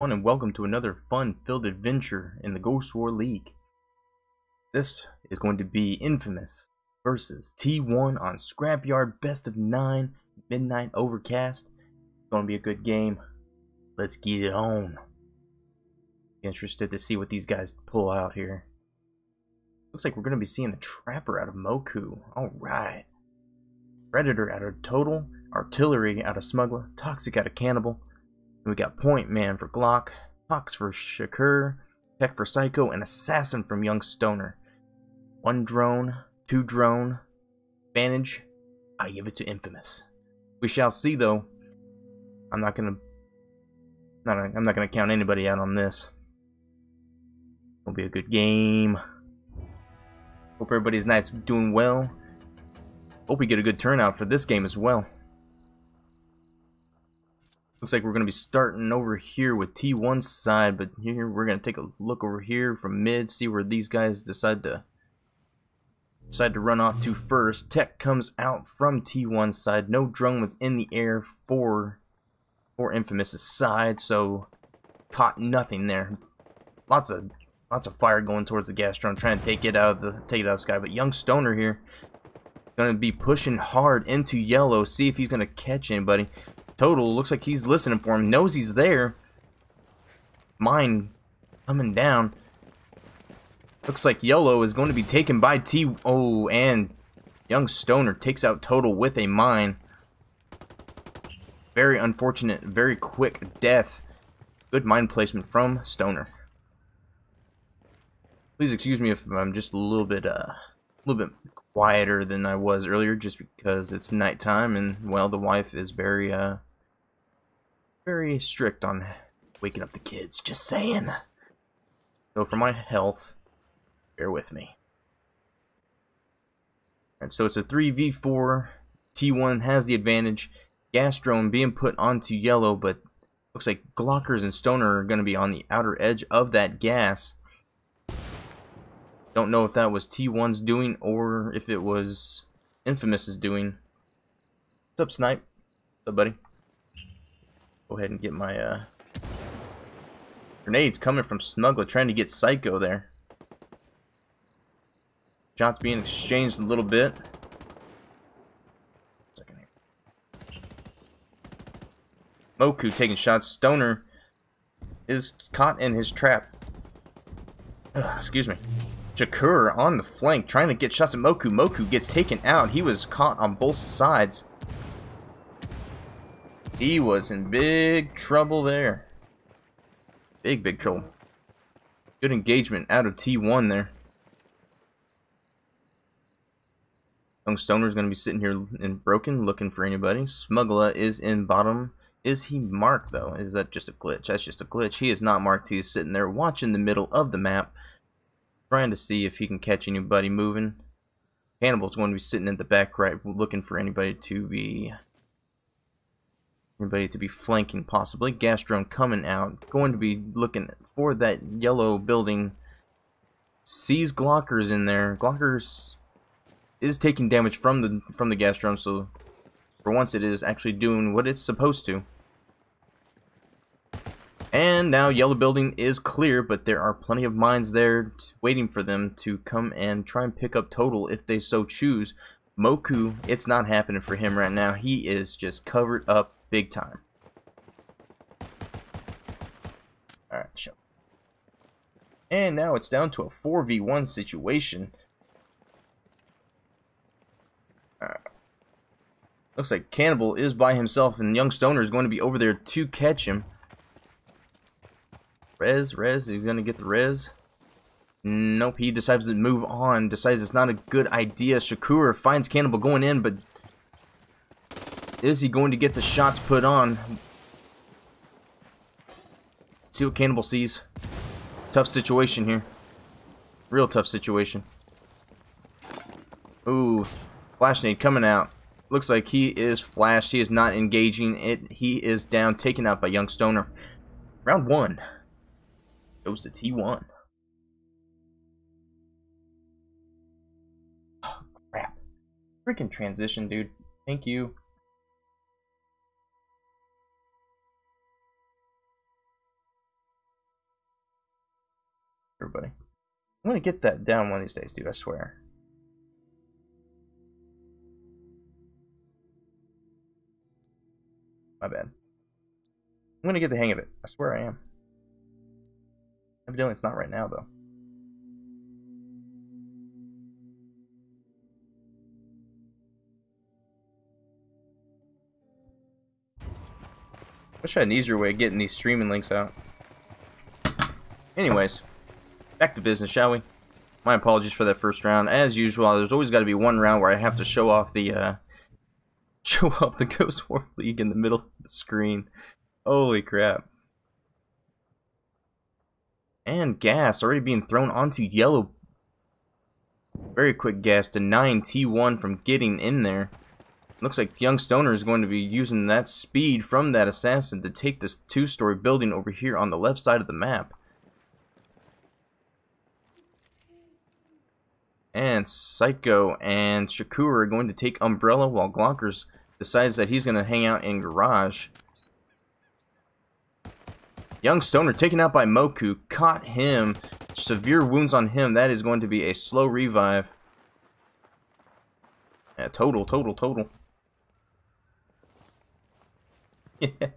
And welcome to another fun-filled adventure in the Ghost War League. This is going to be Infamous versus T1 on Scrapyard Best of 9 Midnight Overcast. It's going to be a good game. Let's get it on. Interested to see what these guys pull out here. Looks like we're going to be seeing a Trapper out of Moku. Alright. Predator out of Total. Artillery out of Smuggler. Toxic out of Cannibal. We got Point Man for Glock, Pox for Shakur, Tech for Psycho, and Assassin from Young Stoner. 1 drone, 2 drone, advantage. I give it to Infamous. We shall see though. I'm not gonna count anybody out on this. It'll be a good game. Hope everybody's night's doing well. Hope we get a good turnout for this game as well. Looks like we're going to be starting over here with T1's side, but here we're going to take a look over here from mid, see where these guys decide to run off to first. Tech comes out from T1's side. No drone was in the air for Infamous's side, so caught nothing there. Lots of fire going towards the gas drone, trying to take it out of the sky. But Young Stoner here going to be pushing hard into yellow, see if he's going to catch anybody. Total looks like he's listening for him, knows he's there. Mine coming down. Looks like yellow is going to be taken by T. Oh, and Young Stoner takes out Total with a mine. Very unfortunate, very quick death. Good mine placement from Stoner. Please excuse me if I'm just a little bit quieter than I was earlier, just because it's nighttime and, well, the wife is very strict on waking up the kids, just saying. So for my health, bear with me. And so it's a 3v4. T1 has the advantage. Gas drone being put onto yellow, but looks like Glockers and Stoner are going to be on the outer edge of that gas. Don't know if that was T1's doing or if it was Infamous's doing. What's up, Snipe? What's up, buddy? Go ahead and get my grenades coming from Smuggler, trying to get Psycho there. Shots being exchanged a little bit. Moku taking shots. Stoner is caught in his trap. Excuse me. Shakur on the flank, trying to get shots at Moku. Moku gets taken out. He was caught on both sides. He was in big trouble there. Big trouble. Good engagement out of T1 there. Young Stoner's going to be sitting here in broken, looking for anybody. Smuggler is in bottom. Is he marked, though? Is that just a glitch? That's just a glitch. He is not marked. He is sitting there watching the middle of the map, trying to see if he can catch anybody moving. Cannibal's going to be sitting in the back right, looking for anybody to be flanking, possibly. Gas drone coming out, going to be looking for that yellow building. Sees Glockers in there. Glockers is taking damage from the gas drone, so for once it is actually doing what it's supposed to. And now yellow building is clear, but there are plenty of mines there waiting for them to come and try and pick up Total if they so choose. Moku, it's not happening for him right now. He is just covered up big time. Alright, show. And now it's down to a 4v1 situation. Looks like Cannibal is by himself, and Young Stoner is going to be over there to catch him. Res, he's going to get the res. Nope, he decides to move on. Decides it's not a good idea. Shakur finds Cannibal going in, but is he going to get the shots put on? See what Cannibal sees. Tough situation here. Real tough situation. Ooh, flash nade coming out. Looks like he is flashed. He is not engaging it. He is down, taken out by Young Stoner. Round 1 goes to T1. Oh, crap. Freaking transition, dude. Thank you. everybody. I'm gonna get that down one of these days, dude, I swear. My bad. I'm gonna get the hang of it. I swear I am. Evidently it's not right now, though. Wish I had an easier way of getting these streaming links out. Anyways, back to business, shall we? My apologies for that first round. As usual, there's always got to be one round where I have to show off the Ghost War League in the middle of the screen. Holy crap. And gas already being thrown onto yellow. Very quick gas, denying T1 from getting in there. Looks like Young Stoner is going to be using that speed from that assassin to take this two-story building over here on the left side of the map. And Psycho and Shakur are going to take Umbrella while Glockers decides that he's going to hang out in Garage. Young Stoner taken out by Moku, caught him. Severe wounds on him. That is going to be a slow revive. Yeah, total. Yeah.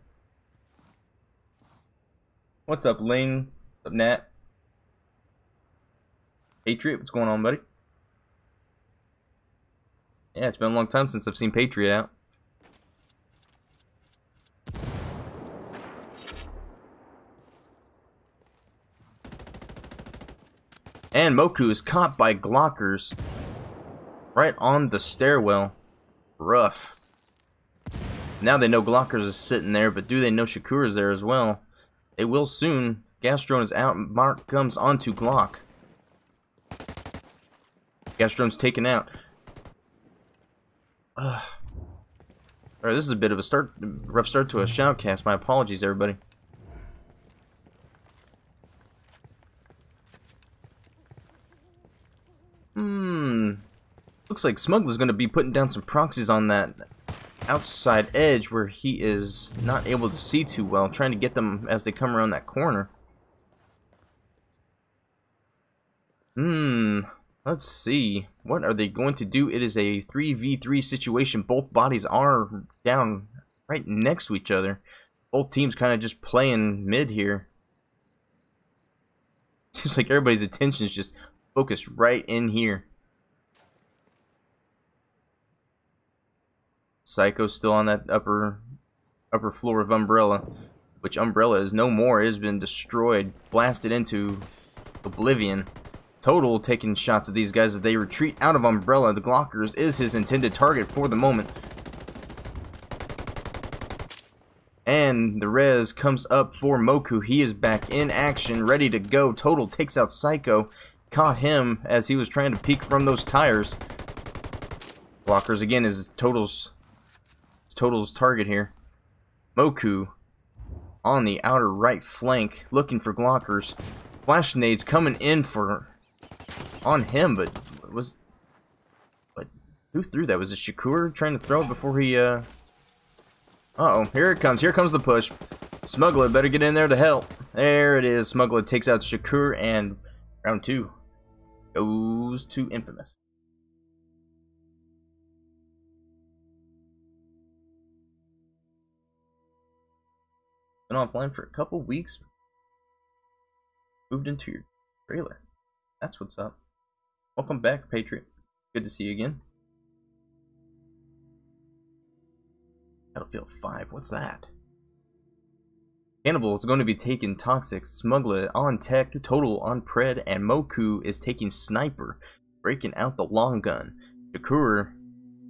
What's up, Ling? What's up, Nat? Patriot, what's going on, buddy? Yeah, it's been a long time since I've seen Patriot out. And Moku is caught by Glockers right on the stairwell. Rough. Now they know Glockers is sitting there, but do they know Shakur is there as well? They will soon. Gas drone is out. Mark comes onto Glock. Gas drone's taken out. Alright, this is a bit of a rough start to a shoutcast. My apologies, everybody. Looks like Smuggler's going to be putting down some proxies on that outside edge where he is not able to see too well, trying to get them as they come around that corner. Let's see. What are they going to do? It is a 3v3 situation. Both bodies are down right next to each other. Both teams kind of just playing mid here. Seems like everybody's attention is just focused right in here. Psycho's still on that upper floor of Umbrella, which Umbrella is no more. It has been destroyed, blasted into oblivion. Total taking shots at these guys as they retreat out of Umbrella. The Glockers is his intended target for the moment. And the res comes up for Moku. He is back in action, ready to go. Total takes out Psycho. Caught him as he was trying to peek from those tires. Glockers again is Total's target here. Moku on the outer right flank looking for Glockers. Flash nades coming in on him, but who threw that? Was it Shakur trying to throw it before he uh-oh, here it comes. Here comes the push. Smuggler better get in there to help. There it is. Smuggler takes out Shakur, and round 2 goes to Infamous. Been offline for a couple weeks. Moved into your trailer. That's what's up. Welcome back, Patriot. Good to see you again. Battlefield 5, what's that? Cannibal is going to be taking Toxic, Smuggler on Tech, Total on Pred, and Moku is taking Sniper, breaking out the long gun. Shakur,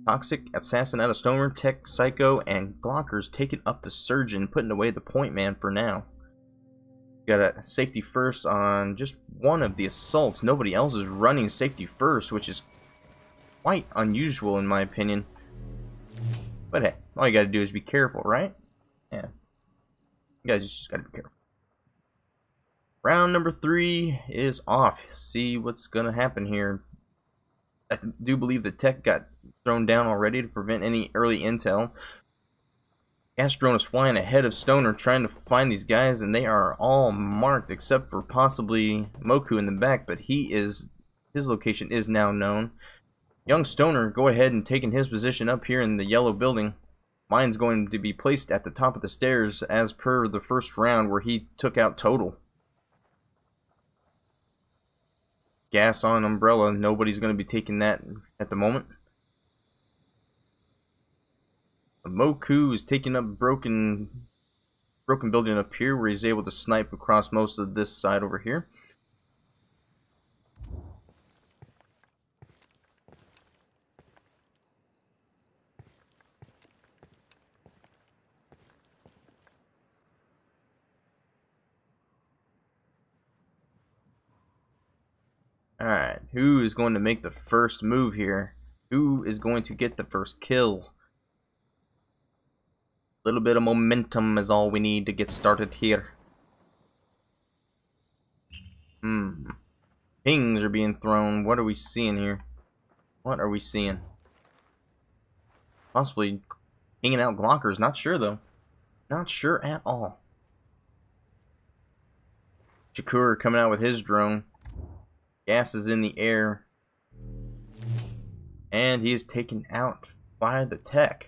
Toxic, Assassin out of Stoner, Tech, Psycho, and Glockers taking up the Surgeon, putting away the Point Man for now. Got a safety first on just one of the assaults. Nobody else is running safety first, which is quite unusual in my opinion. But hey, all you gotta do is be careful, right? Yeah. You guys just gotta be careful. Round number 3 is off. See what's gonna happen here. I do believe the Tech got thrown down already to prevent any early intel. Gas drone is flying ahead of Stoner trying to find these guys, and they are all marked except for possibly Moku in the back, but his location is now known. Young Stoner go ahead and taking his position up here in the yellow building. Mine's going to be placed at the top of the stairs as per the first round where he took out Total. Gas on Umbrella, nobody's going to be taking that at the moment. Moku is taking up broken building up here where he's able to snipe across most of this side over here. Alright, who is going to make the first move here? Who is going to get the first kill? A little bit of momentum is all we need to get started here. Pings are being thrown. What are we seeing here? What are we seeing? Possibly pinging out Glockers. Not sure though. Not sure at all. Shakur coming out with his drone. Gas is in the air. And he is taken out by the tech.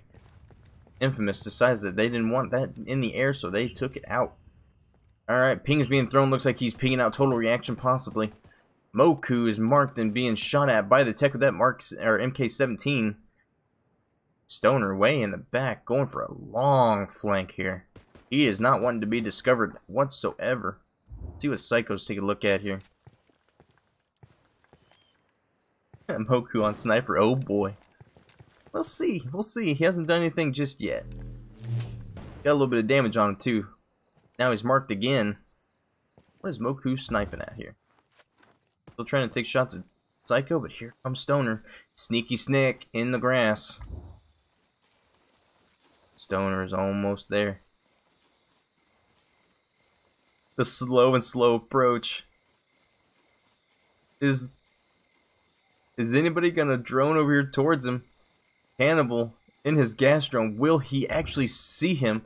Infamous decides that they didn't want that in the air, so they took it out. Alright, ping is being thrown. Looks like he's pinging out Total Reaction, possibly. Moku is marked and being shot at by the tech with that MK17. Stoner way in the back, going for a long flank here. He is not wanting to be discovered whatsoever. Let's see what Psychos take a look at here. Moku on sniper, oh boy. We'll see, we'll see. He hasn't done anything just yet. Got a little bit of damage on him too. Now he's marked again. What is Moku sniping at here? Still trying to take shots at Psycho, but here comes Stoner. Sneaky snick in the grass. Stoner is almost there. The slow approach. Is anybody gonna drone over here towards him? Hannibal in his gas drone. Will he actually see him?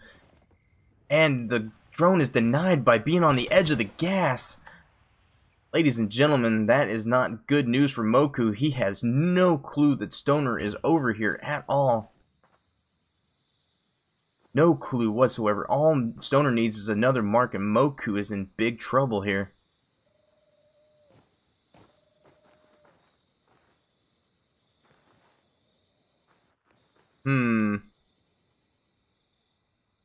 And the drone is denied by being on the edge of the gas. Ladies and gentlemen, that is not good news for Moku. He has no clue that Stoner is over here at all. No clue whatsoever. All Stoner needs is another mark, and Moku is in big trouble here.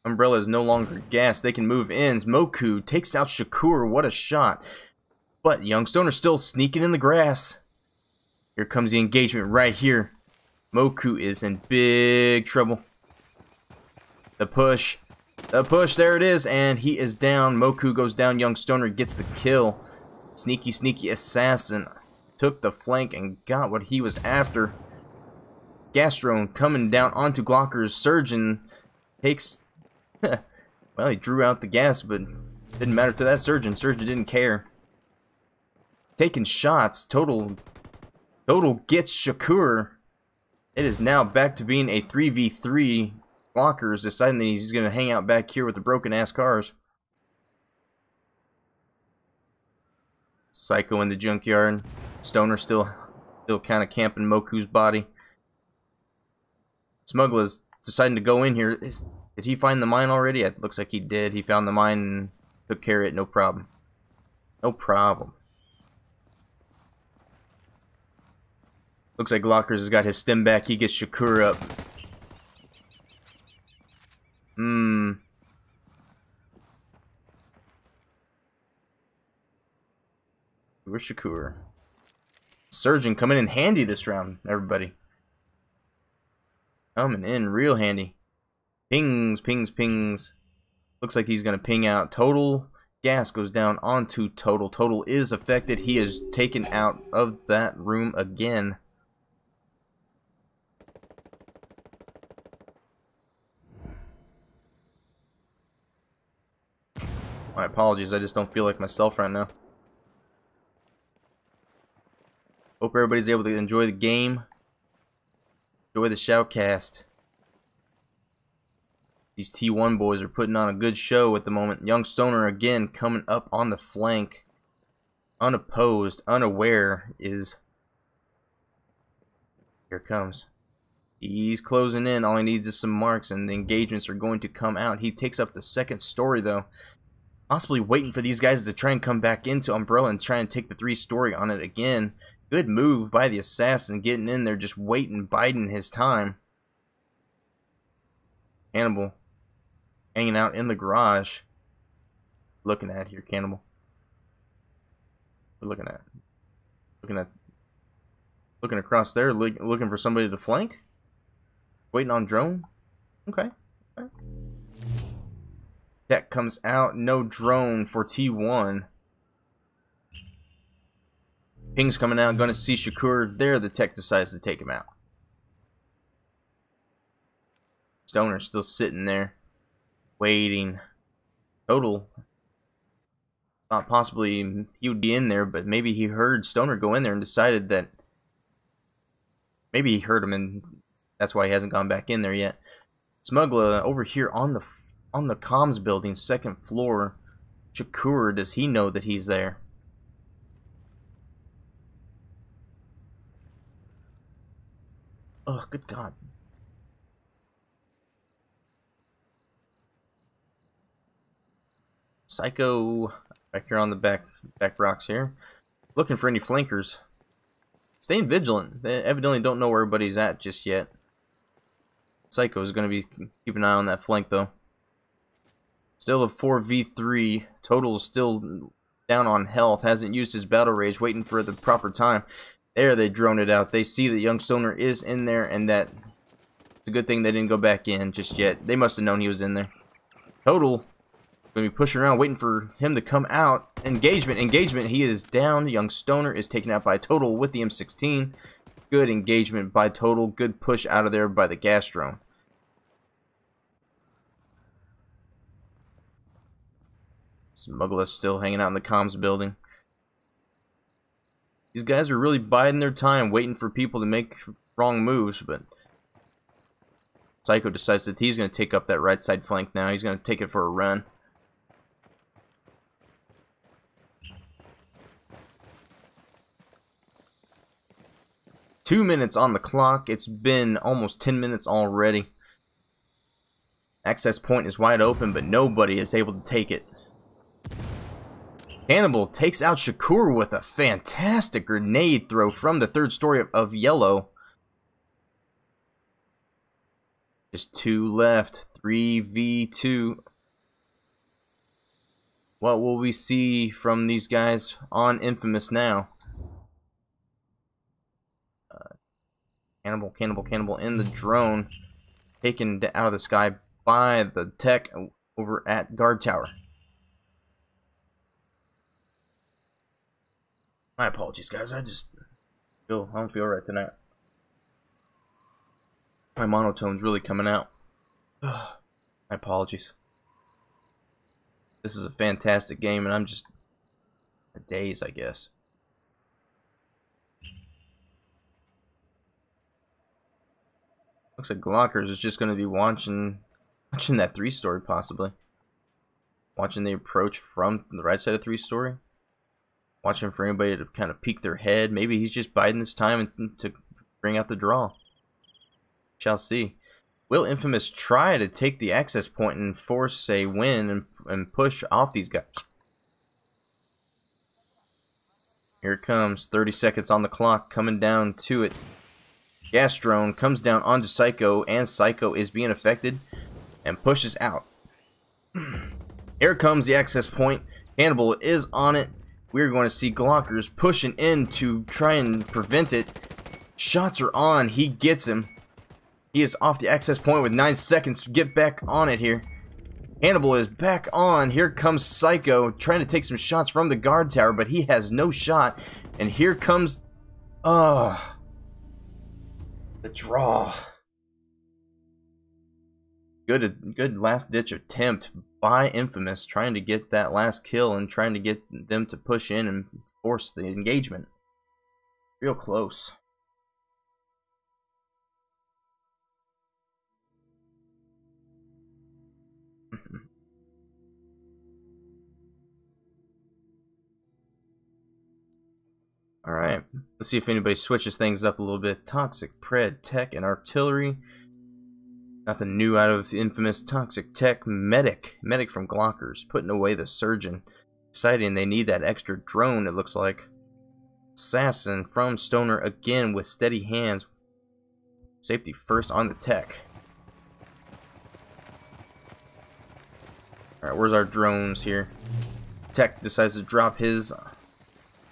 Umbrella is no longer gas. They can move in. Moku takes out Shakur. What a shot. But young Stoner still sneaking in the grass. Here comes the engagement right here. Moku is in big trouble. The push. The push. There it is. And he is down. Moku goes down. Young Stoner gets the kill. Sneaky, sneaky assassin. Took the flank and got what he was after. Gas drone coming down onto Glocker's. Surgeon takes... well, he drew out the gas, but didn't matter to that surgeon. Surgeon didn't care. Taking shots. Total gets Shakur. It is now back to being a 3v3. Glocker is deciding that he's going to hang out back here with the broken ass cars. Psycho in the junkyard. Stoner still kind of camping Moku's body. Smuggler's deciding to go in here. Did he find the mine already? It looks like he did. He found the mine and took care of it. No problem. No problem. Looks like Glockers has got his stem back. He gets Shakur up. Where's Shakur? Surgeon coming in handy this round, everybody. Coming in real handy. Pings, pings, pings. Looks like he's going to ping out Total. Gas goes down onto Total. Total is affected. He is taken out of that room again. My apologies, I just don't feel like myself right now. Hope everybody's able to enjoy the game. Enjoy the shoutcast. These T1 boys are putting on a good show at the moment. Young Stoner again coming up on the flank. Unopposed, unaware is... Here it comes. He's closing in. All he needs is some marks, and the engagements are going to come out. He takes up the second story, though. Possibly waiting for these guys to try and come back into Umbrella and try and take the 3-story on it again. Good move by the assassin, getting in there, just waiting, biding his time. Cannibal hanging out in the garage. Looking at here, Cannibal. We're looking across there, looking for somebody to flank. Waiting on drone. Okay. Tech comes out, no drone for T1. Ping's coming out, gonna see Shakur there. The tech decides to take him out. Stoner still sitting there, waiting. Total. Thought possibly he would be in there, but maybe he heard Stoner go in there and decided that maybe he heard him, and that's why he hasn't gone back in there yet. Smuggler over here on the comms building, second floor. Shakur, does he know that he's there? Oh, good God. Psycho back here on the back rocks here. Looking for any flankers. Staying vigilant. They evidently don't know where everybody's at just yet. Psycho is going to be keeping an eye on that flank, though. Still a 4v3. Total is still down on health. Hasn't used his battle rage. Waiting for the proper time. There, they drone it out. They see that Young Stoner is in there, and that it's a good thing they didn't go back in just yet. They must have known he was in there. Total going to be pushing around, waiting for him to come out. Engagement. He is down. Young Stoner is taken out by Total with the M16. Good engagement by Total. Good push out of there by the gas drone. Smuggler still hanging out in the comms building. These guys are really biding their time, waiting for people to make wrong moves, but Psycho decides that he's going to take up that right side flank now. He's going to take it for a run. Two minutes on the clock. It's been almost 10 minutes already. Access point is wide open, but nobody is able to take it. Cannibal takes out Shakur with a fantastic grenade throw from the third story of yellow. Just 2 left. 3v2. What will we see from these guys on Infamous now? Cannibal in the drone. Taken out of the sky by the tech over at guard tower. My apologies, guys. I don't feel right tonight. My monotone's really coming out. My apologies. This is a fantastic game, and I'm just a daze, I guess. Looks like Glockers is just going to be watching that 3-story, possibly. Watching the approach from the right side of 3-story. Watching for anybody to kind of peek their head. Maybe he's just biding this time to bring out the draw. Shall see. Will Infamous try to take the access point and force a win and push off these guys? Here it comes. 30 seconds on the clock. Coming down to it. Gas drone comes down onto Psycho, and Psycho is being affected and pushes out. Here comes the access point. Cannibal is on it. We're going to see Glockers pushing in to try and prevent it. Shots are on. He gets him. He is off the access point with 9 seconds to get back on it here. Cannibal is back on. Here comes Psycho trying to take some shots from the guard tower, but he has no shot. And here comes... the draw. Good last-ditch attempt by Infamous, trying to get that last kill and trying to get them to push in and force the engagement. Real close. Alright, let's see if anybody switches things up a little bit. Toxic, Pred, Tech, and Artillery. Nothing new out of the infamous Toxic Tech. Medic. Medic from Glockers, putting away the Surgeon. Deciding they need that extra drone, it looks like. Assassin from Stoner, again with steady hands. Safety first on the Tech. Alright, where's our drones here? Tech decides to drop his,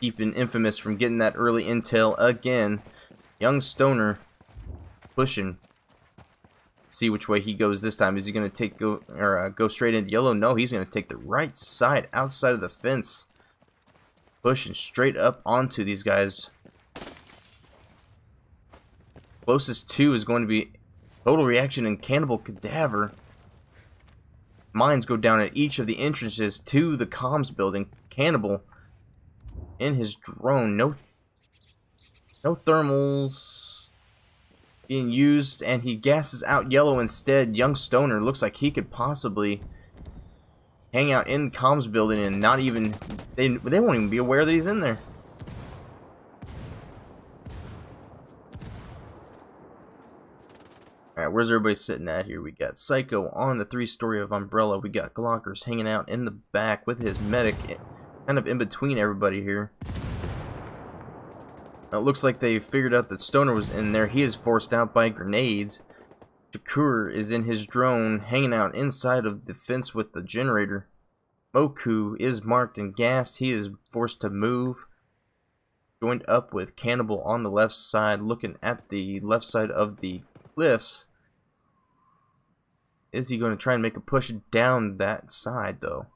keeping Infamous from getting that early intel again. Young Stoner pushing. See which way he goes this time. Is he going to go straight into yellow? No, he's going to take the right side, outside of the fence. Pushing straight up onto these guys. Closest to is going to be Total Reaction and Cannibal Cadaver. Mines go down at each of the entrances to the comms building. Cannibal in his drone. No thermals being used, and he gasses out yellow instead. Young Stoner looks like he could possibly hang out in comms building and not even they won't even be aware that he's in there. Alright, where's everybody sitting at here? We got Psycho on the 3-story of Umbrella. We got Glockers hanging out in the back with his medic, kind of in between everybody here. It looks like they figured out that Stoner was in there. He is forced out by grenades. Shakur is in his drone, hanging out inside of the fence with the generator. Moku is marked and gassed. He is forced to move. Joined up with Cannibal on the left side, looking at the left side of the cliffs. Is he going to try and make a push down that side, though?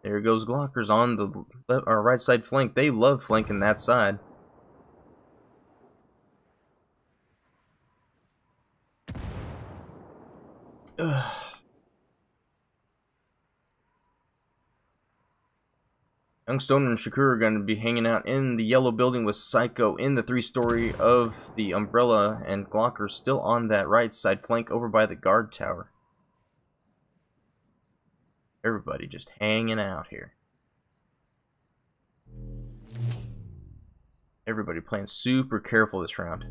There goes Glockers on the left or right side flank. They love flanking that side. Ugh. Young Stoner and Shakur are going to be hanging out in the yellow building with Psycho in the 3-story of the Umbrella, and Glocker still on that right side flank over by the guard tower. Everybody just hanging out here. Everybody playing super careful this round.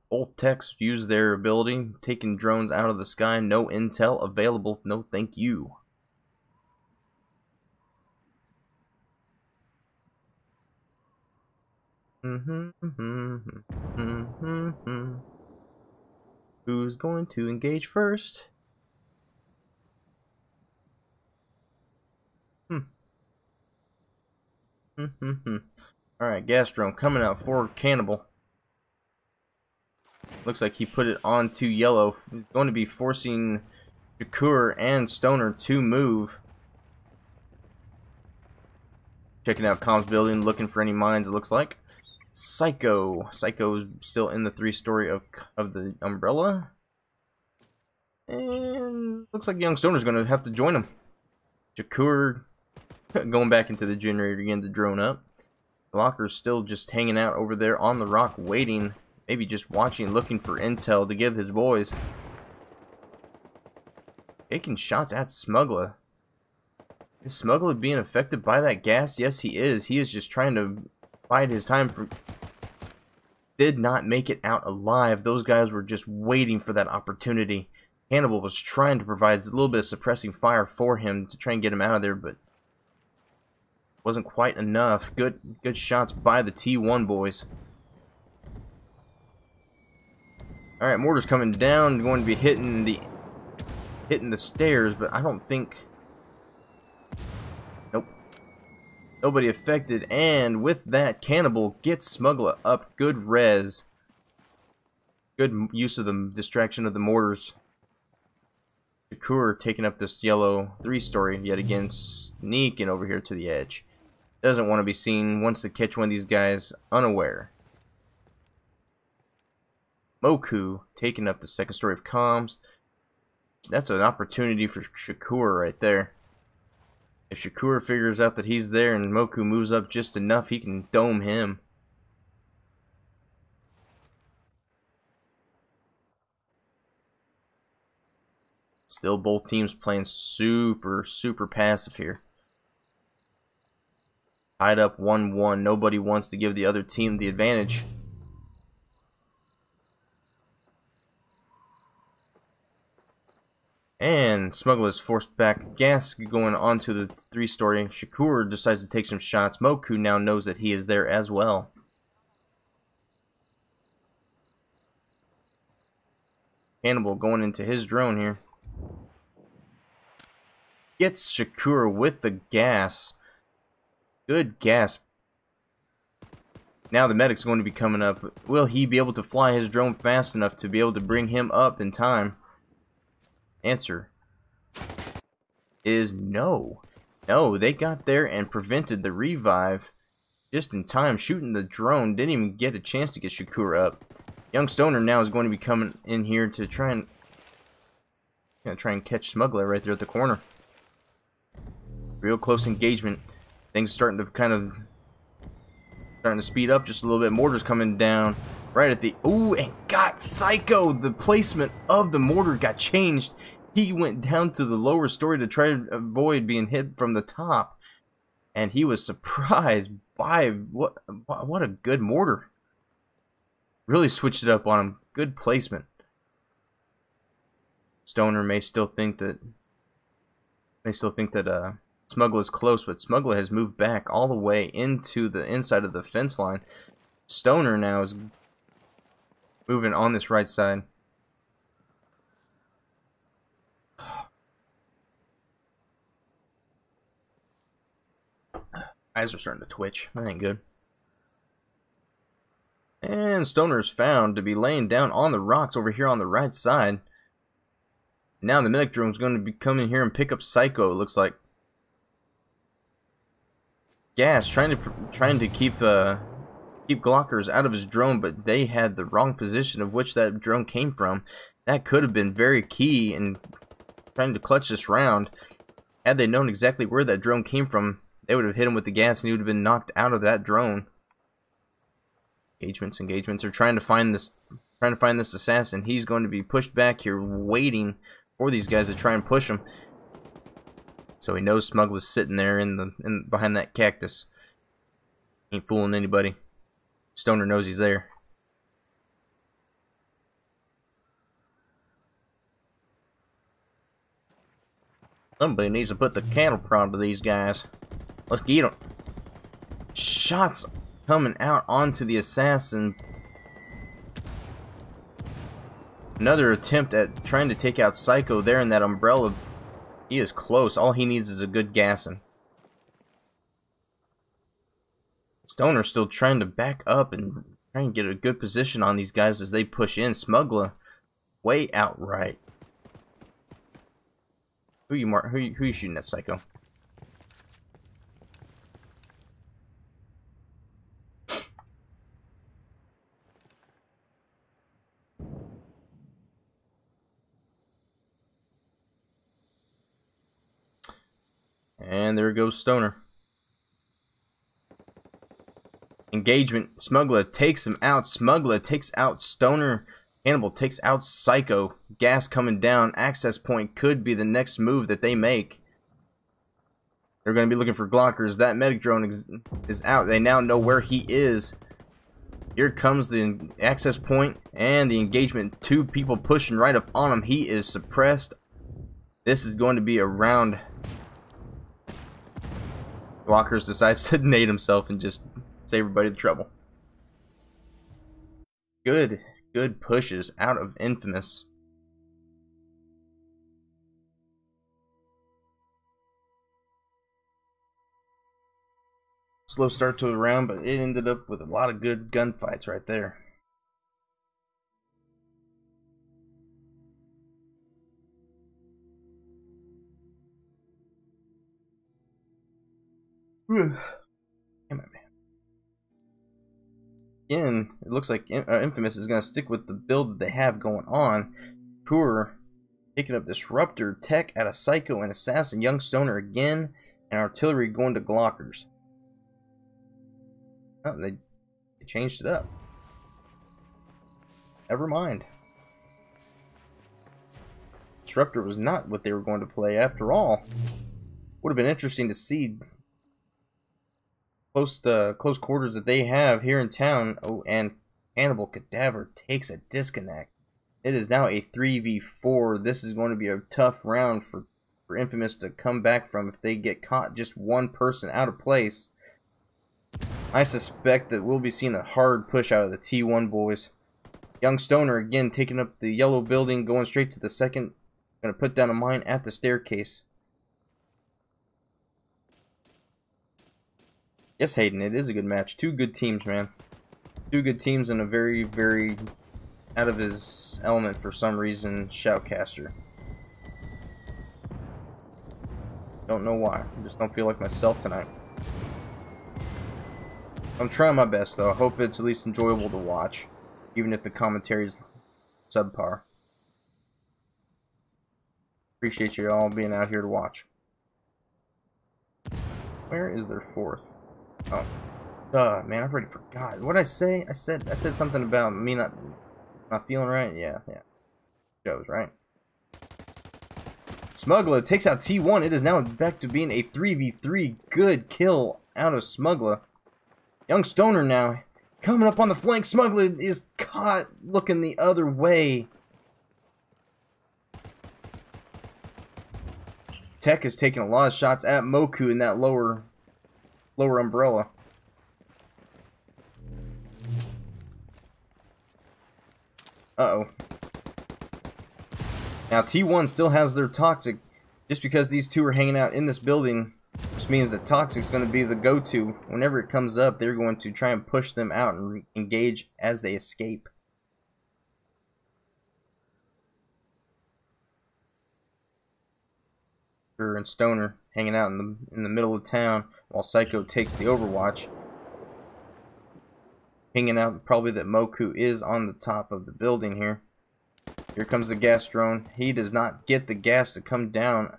Both techs use their ability, taking drones out of the sky. No intel available. No thank you. Who's going to engage first? Alright, gas drone coming out for Cannibal. Looks like he put it onto yellow. He's going to be forcing Shakur and Stoner to move. Checking out comms building, looking for any mines, it looks like. Psycho is still in the 3-story of the Umbrella. And looks like Young Stoner's going to have to join him. Shakur going back into the generator again to drone up. Glocker's still just hanging out over there on the rock waiting. Maybe just watching, looking for intel to give his boys. Taking shots at Smuggler. Is Smuggler being affected by that gas? Yes, he is. He is just trying to bide his time. Did not make it out alive. Those guys were just waiting for that opportunity. Cannibal was trying to provide a little bit of suppressing fire for him to try and get him out of there, but wasn't quite enough. Good shots by the T1 boys. Alright, mortar's coming down, going to be hitting the stairs, but I don't think. Nope. Nobody affected, and with that, Cannibal gets Smuggler up. Good res. Good use of the distraction of the mortars. Shakur taking up this yellow 3-story yet again, sneaking over here to the edge. Doesn't want to be seen, wants to catch one of these guys unaware. Moku taking up the 2nd story of comms. That's an opportunity for Shakur right there. If Shakur figures out that he's there and Moku moves up just enough, he can dome him. Still both teams playing super passive here. Tied up 1-1. Nobody wants to give the other team the advantage. And Smuggler is forced back. Gas going onto the 3-story. Shakur decides to take some shots. Moku now knows that he is there as well. Hannibal going into his drone here. Gets Shakur with the gas. Good gas. Now the medic's going to be coming up. Will he be able to fly his drone fast enough to be able to bring him up in time? Answer is no. No, they got there and prevented the revive just in time. Shooting the drone, didn't even get a chance to get Shakur up. Young Stoner now is going to be coming in here to try and catch Smuggler right there at the corner. Real close engagement. Things starting to speed up just a little bit. Mortar's coming down right at the and got Psycho. The placement of the mortar got changed. He went down to the lower story to try to avoid being hit from the top, and he was surprised by what a good mortar. Really switched it up on him. Good placement. Stoner may still think that Smuggler is close, but Smuggler has moved back all the way into the inside of the fence line. Stoner now is moving on this right side. Eyes are starting to twitch. That ain't good. And Stoner is found to be laying down on the rocks over here on the right side. Now the medic drone is going to be coming here and pick up Psycho, it looks like. Gas trying to keep Glockers out of his drone, but they had the wrong position of which that drone came from. That could have been very key in trying to clutch this round. Had they known exactly where that drone came from, they would have hit him with the gas and he would have been knocked out of that drone. Engagements are trying to find this assassin. He's going to be pushed back here, waiting for these guys to try and push him. So he knows Smuggler's sitting there behind that cactus. Ain't fooling anybody. Stoner knows he's there. Somebody needs to put the cattle prod to these guys. Let's get them. Shots coming out onto the assassin. Another attempt at trying to take out Psycho there in that umbrella. He is close. All he needs is a good gassing. Stoner still trying to back up and try and get a good position on these guys as they push in. Smuggler way outright. Who you shooting at, Psycho? And there goes Stoner. Engagement. Smuggler takes him out. Smuggler takes out Stoner. Hannibal takes out Psycho. Gas coming down. Access point could be the next move that they make. They're going to be looking for Glockers. That medic drone is out. They now know where he is. Here comes the access point and the engagement. Two people pushing right up on him. He is suppressed. This is going to be a round. Glockers decides to nade himself and just save everybody the trouble. Good pushes out of Infamous. Slow start to the round, but it ended up with a lot of good gunfights right there. Damn it, man. Again, it looks like Infamous is going to stick with the build that they have going on. Poor picking up Disruptor, Tech out of Psycho and Assassin, Young Stoner again, and Artillery going to Glockers. Oh, they changed it up. Never mind. Disruptor was not what they were going to play after all. Would have been interesting to see close quarters that they have here in town. Oh, and Cannibal Cadaver takes a disconnect. It is now a 3v4. This is going to be a tough round for Infamous to come back from if they get caught just one person out of place. I suspect that we'll be seeing a hard push out of the T1 boys. Young Stoner again taking up the yellow building, going straight to the second. Gonna put down a mine at the staircase. Yes, Hayden, it is a good match. Two good teams, man. Two good teams and a very, very out of his element for some reason, Shoutcaster. Don't know why. I just don't feel like myself tonight. I'm trying my best, though. I hope it's at least enjoyable to watch, even if the commentary is subpar. Appreciate you all being out here to watch. Where is their fourth? Oh, duh, man! I already forgot. What did I say? I said something about me not feeling right. Yeah. Shows right. Smuggler takes out T1. It is now back to being a 3v3. Good kill out of Smuggler. Young Stoner now coming up on the flank. Smuggler is caught looking the other way. Tech is taking a lot of shots at Moku in that lower umbrella. Uh-oh. Now T1 still has their Toxic. Just because these two are hanging out in this building, which means that Toxic's going to be the go-to. Whenever it comes up, they're going to try and push them out and engage as they escape. And Stoner hanging out in the middle of town while Psycho takes the Overwatch. Hanging out probably that Moku is on the top of the building here. Here comes the gas drone. He does not get the gas to come down.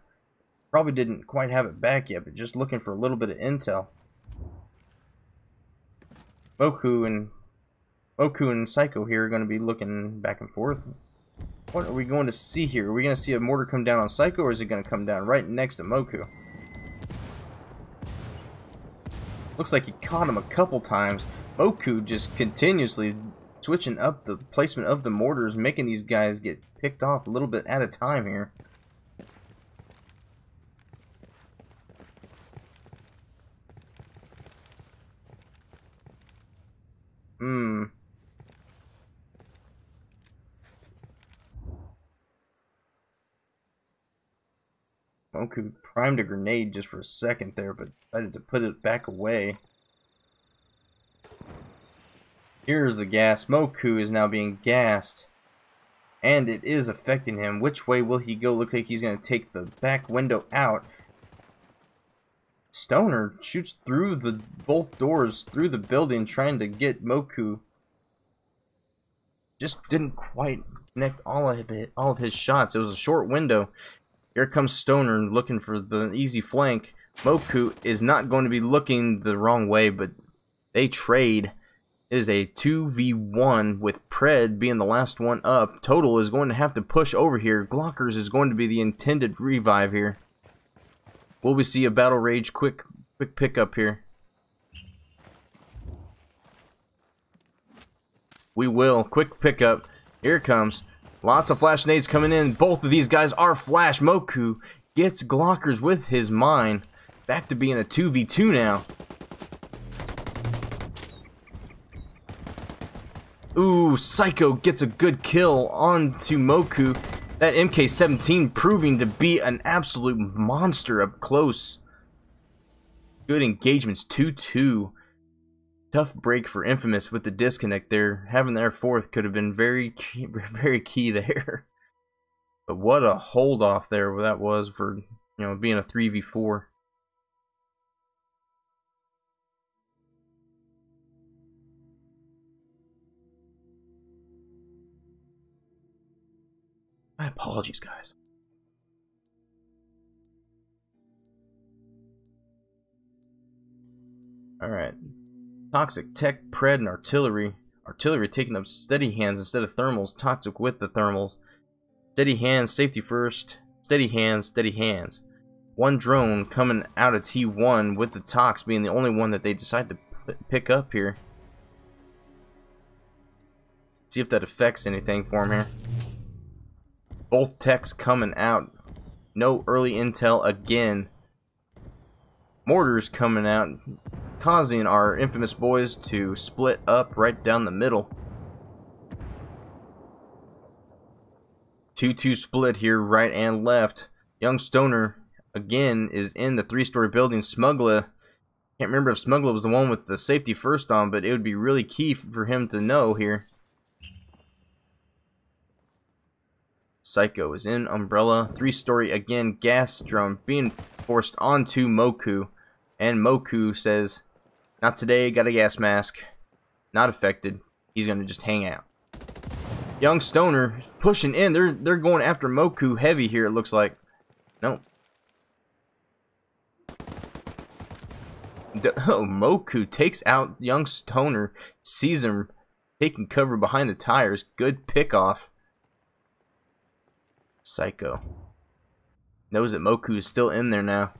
Probably didn't quite have it back yet, but just looking for a little bit of intel. Moku and Psycho here are going to be looking back and forth. What are we going to see here? Are we going to see a mortar come down on Psycho, or is it going to come down right next to Moku? Looks like he caught him a couple times. Moku just continuously switching up the placement of the mortars, making these guys get picked off a little bit at a time here. Moku primed a grenade just for a second there, but decided to put it back away. Here's the gas. Moku is now being gassed, and it is affecting him. Which way will he go? Looks like he's going to take the back window out. Stoner shoots through both doors, through the building, trying to get Moku. Just didn't quite connect all of his shots. It was a short window. Here comes Stoner looking for the easy flank. Moku is not going to be looking the wrong way, but they trade. It is a 2v1 with Pred being the last one up. Total is going to have to push over here. Glockers is going to be the intended revive here. Will we see a Battle Rage quick pickup here? We will. Quick pickup. Here it comes. Lots of flash nades coming in. Both of these guys are flash. Moku gets Glockers with his mine. Back to being a 2v2 now. Ooh, Psycho gets a good kill onto Moku. That MK17 proving to be an absolute monster up close. Good engagements, 2-2. Tough break for Infamous with the disconnect there. Having their fourth could have been very key there. But what a hold off there that was for, you know, being a 3v4. My apologies, guys. Alright. Toxic, Tech, Pred, and Artillery. Artillery taking up steady hands instead of thermals. Toxic with the thermals. Steady hands, safety first. Steady hands, steady hands. One drone coming out of T1 with the Tox being the only one that they decide to pick up here. See if that affects anything for him here. Both techs coming out. No early intel again. Mortars coming out, causing our infamous boys to split up right down the middle. 2-2 split here, right and left. Young Stoner again is in the 3-story building. Smuggler, can't remember if Smuggler was the one with the safety first on, but it would be really key for him to know here. Psycho is in Umbrella. 3-story again, gas drum being forced onto Moku. And Moku says, not today, got a gas mask. Not affected. He's going to just hang out. Young Stoner pushing in. They're going after Moku heavy here, it looks like. Nope. Oh, Moku takes out Young Stoner. Sees him taking cover behind the tires. Good pick off. Psycho knows that Moku is still in there now.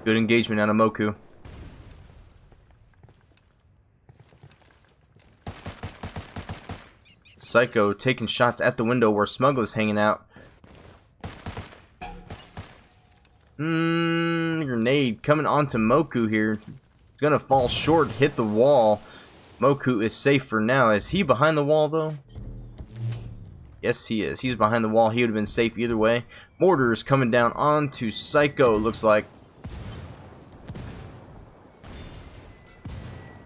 Good engagement out of Moku. Psycho taking shots at the window where Smuggler's hanging out. Grenade coming onto Moku here. It's gonna fall short, hit the wall. Moku is safe for now. Is he behind the wall though? Yes, he is. He's behind the wall. He would have been safe either way. Mortars coming down onto Psycho, looks like.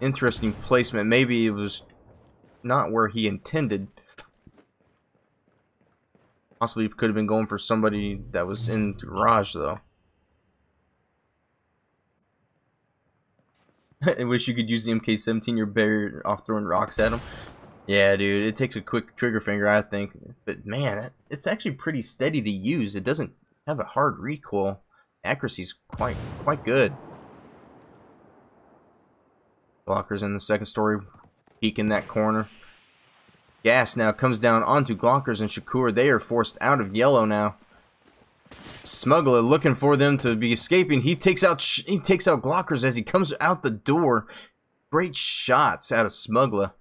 Interesting placement. Maybe it was not where he intended. Possibly could have been going for somebody that was in the garage, though. I wish you could use the MK-17. You're better off throwing rocks at him. Yeah, dude, it takes a quick trigger finger, I think. But man, it's actually pretty steady to use. It doesn't have a hard recoil. Accuracy's quite good. Glocker's in the 2nd story, peek in that corner. Gas now comes down onto Glockers and Shakur. They are forced out of yellow now. Smuggler looking for them to be escaping. He takes out Glockers as he comes out the door. Great shots out of Smuggler.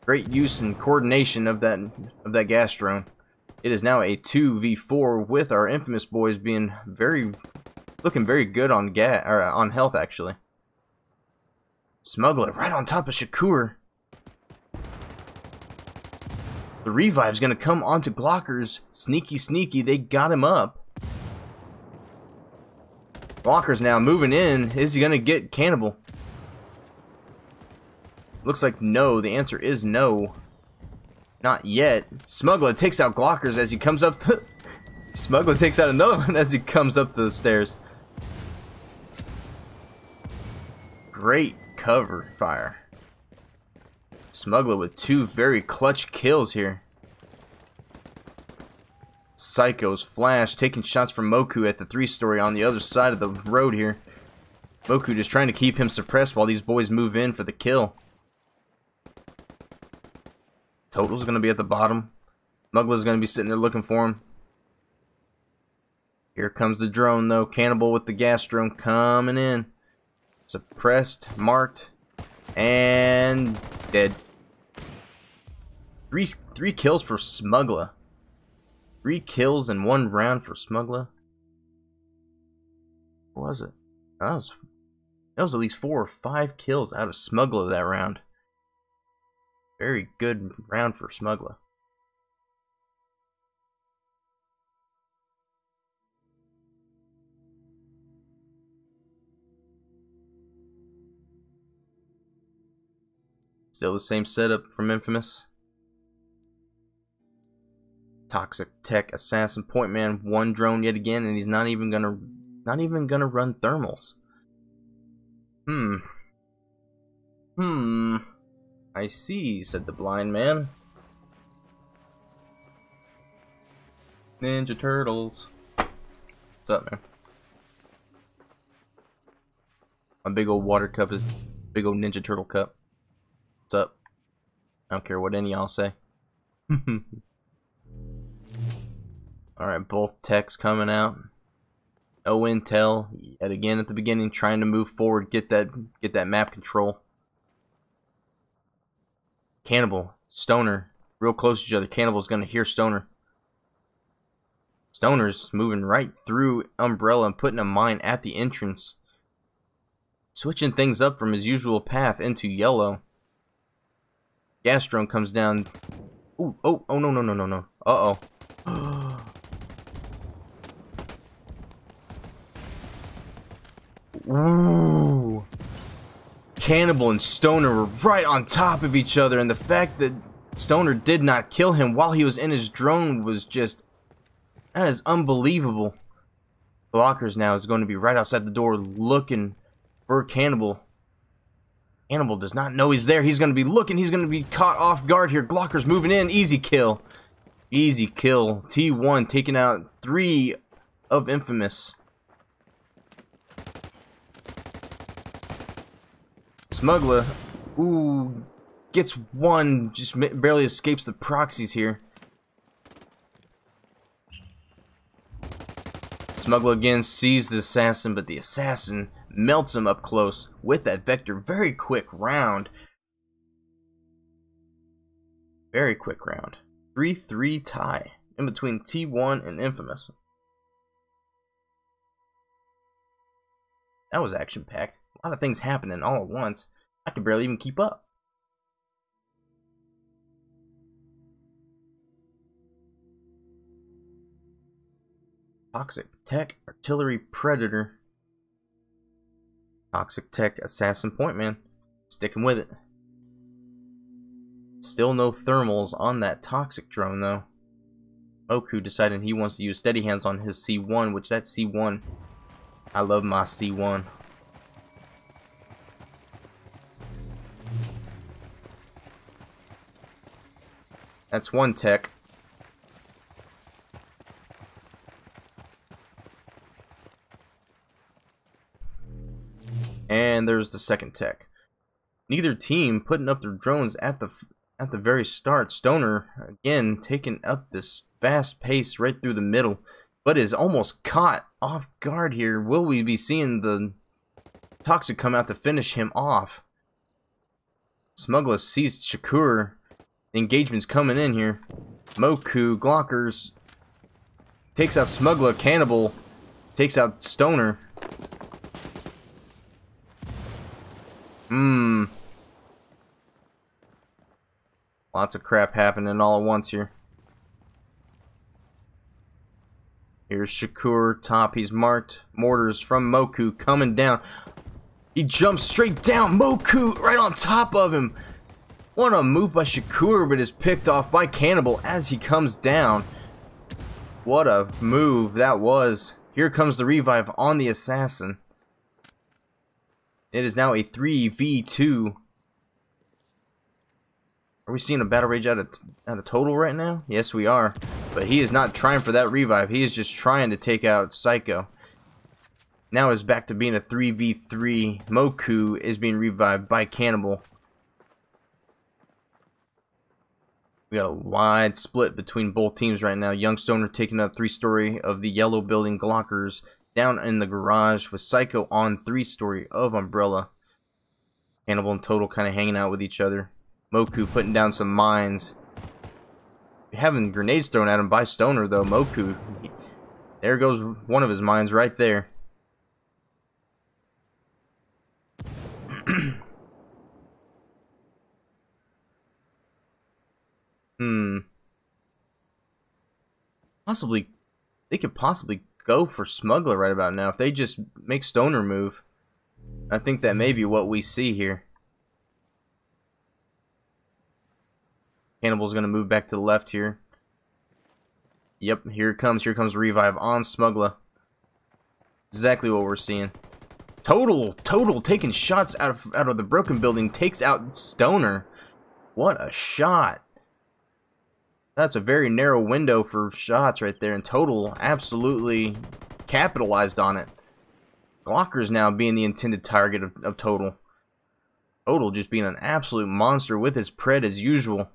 Great use and coordination of that gas drone. It is now a 2v4 with our infamous boys being looking very good on on health actually. Smuggler right on top of Shakur. The revive's gonna come onto Glockers. Sneaky, they got him up. Glockers now moving in. Is he gonna get Cannibal? Looks like no. The answer is no. Not yet. Smuggler takes out Glockers as he comes up. Smuggler takes out another one as he comes up the stairs. Great cover fire. Smuggler with 2 very clutch kills here. Psycho's flash taking shots from Moku at the 3-story on the other side of the road here. Moku just trying to keep him suppressed while these boys move in for the kill. Total's gonna be at the bottom. Smuggler's gonna be sitting there looking for him. Here comes the drone though. Cannibal with the gas drone coming in. Suppressed, marked, and dead. Three kills for Smuggler. 3 kills in 1 round for Smuggler. What was it? That was at least 4 or 5 kills out of Smuggler that round. Very good round for Smuggler. Still the same setup from Infamous. Toxic Tech Assassin Point Man, 1 drone yet again, and he's not even gonna run thermals. I see, said the blind man. Ninja Turtles. What's up, man? My big old water cup is big old Ninja Turtle cup. What's up? I don't care what any of y'all say. Alright, both techs coming out. No intel yet again at the beginning, trying to move forward, get that map control. Cannibal, Stoner, real close to each other. Cannibal's gonna hear Stoner. Stoner's moving right through Umbrella and putting a mine at the entrance. Switching things up from his usual path into yellow. Gas drone comes down. Ooh, oh, no. Uh-oh. Ooh. Cannibal and Stoner were right on top of each other, and the fact that Stoner did not kill him while he was in his drone was just... that is unbelievable. Blockers now is going to be right outside the door looking for Cannibal. Cannibal does not know he's there. He's going to be looking. He's going to be caught off guard here. Glocker's moving in. Easy kill. Easy kill. T1 taking out 3 of Infamous. Smuggler, ooh, gets 1, just barely escapes the proxies here. Smuggler again sees the assassin, but the assassin melts him up close with that Vector. Very quick round. Very quick round. 3-3 tie in between T1 and Infamous. That was action-packed. A lot of things happening all at once. I could barely even keep up. Toxic Tech, Artillery Predator. Toxic Tech, Assassin Point Man. Sticking with it. Still no thermals on that Toxic drone though. Moku deciding he wants to use steady hands on his C1, which that C1, I love my C1. That's 1 tech. And there's the 2nd tech. Neither team putting up their drones at the very start. Stoner again taking up this fast pace right through the middle, but is almost caught off guard here. Will we be seeing the Toxic come out to finish him off? Smuggler sees Shakur. The engagement's coming in here. Moku, Glockers, takes out Smuggler. Cannibal takes out Stoner. Lots of crap happening all at once here. Here's Shakur, top, he's marked. Mortars from Moku coming down. He jumps straight down. Moku right on top of him. What a move by Shakur, but is picked off by Cannibal as he comes down. What a move that was. Here comes the revive on the assassin. It is now a 3v2. Are we seeing a battle rage out of total right now? Yes, we are. But he is not trying for that revive. He is just trying to take out Psycho. Now it's back to being a 3v3. Moku is being revived by Cannibal. We got a wide split between both teams right now. Young Stoner taking up 3-story of the yellow building. Glockers down in the garage with Psycho on 3-story of Umbrella. Cannibal and Total kind of hanging out with each other. Moku putting down some mines. Having grenades thrown at him by Stoner though. Moku, there goes one of his mines right there. Possibly, they could possibly go for Smuggler right about now if they just make Stoner move. I think that may be what we see here. Cannibal's gonna move back to the left here. Yep, here it comes. Here comes Revive on Smuggler. Exactly what we're seeing. Total taking shots out of the broken building, takes out Stoner. What a shot. That's a very narrow window for shots right there, and Total absolutely capitalized on it. Glocker's now being the intended target of Total. Total just being an absolute monster with his pred as usual.